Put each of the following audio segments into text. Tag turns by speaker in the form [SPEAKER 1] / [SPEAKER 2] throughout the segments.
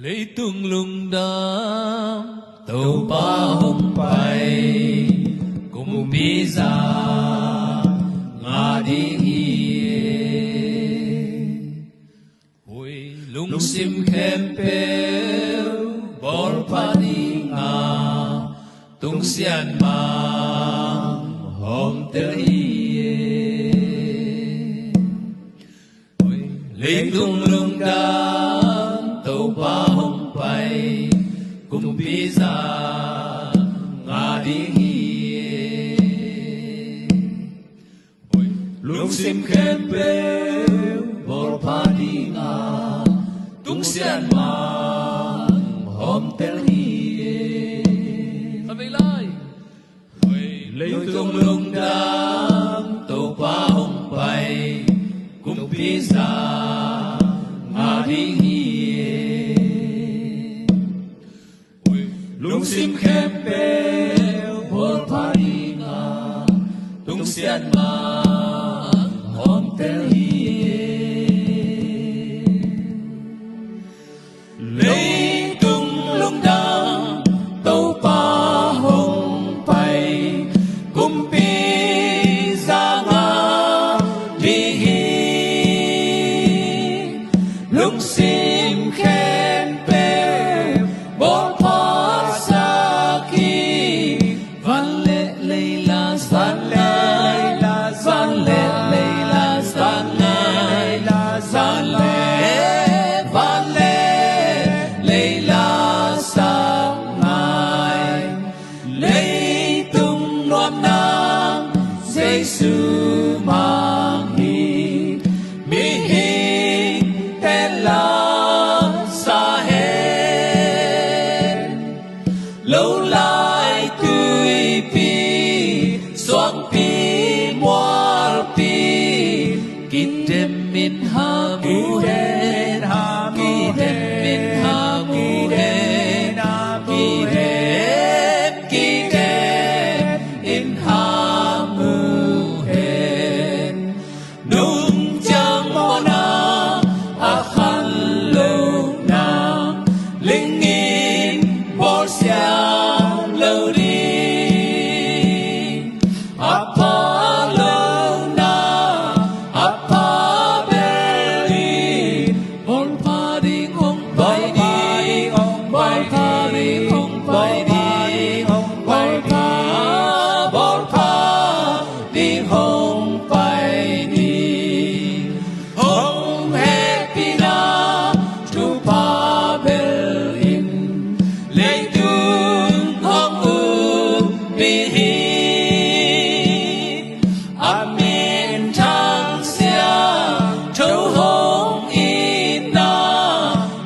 [SPEAKER 1] lấy tung lung đam tàu ba hồng bay cùng bi ra ngã đi hui lung sim khem pel bor pa đi ngà tung xian mang hom tel lấy tung lung đam tàu ba hồng bay cùng bi ra ngã đi lung sim khem pel bor pa đi ngà tung xian mang hom tel lấy tung lung đam tàu ba hồng bay cùng bi ra ngã đi lung sim khem pel bor pa đi ngà tung xian mang hom tel lấy tung lung đam tàu ba hồng bay cùng bi ra ngã đi lung sim khem pel bor pa sa ki van lệ lây la san lai la san lệ lây la san lai la san lệ van lệ lây la san lai lấy tung loan nam Giêsu mang hi mi hi tên là xa hết lâu lại tươi pi xoang pi moal pi kít đêm min ha mu hết kít đêm min ha mu hết kít đêm in ha mu hết nung chẳng mòn akhan lâu nam linh in bor xiang lâu đi apa lâu na apa berlin bor pa đi hong bay đi bor pa đi hong bay đi bor pa đi hong bay đi hong happy na tu pa berlin lấy tung hong bi hi amen thang xiang châu hong in na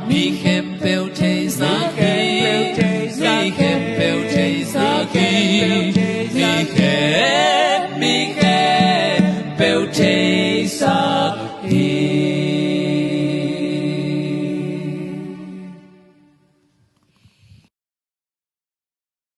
[SPEAKER 1] mi khem pel thei sa ki mi khem pel thei sa ki mi khem pel thei sa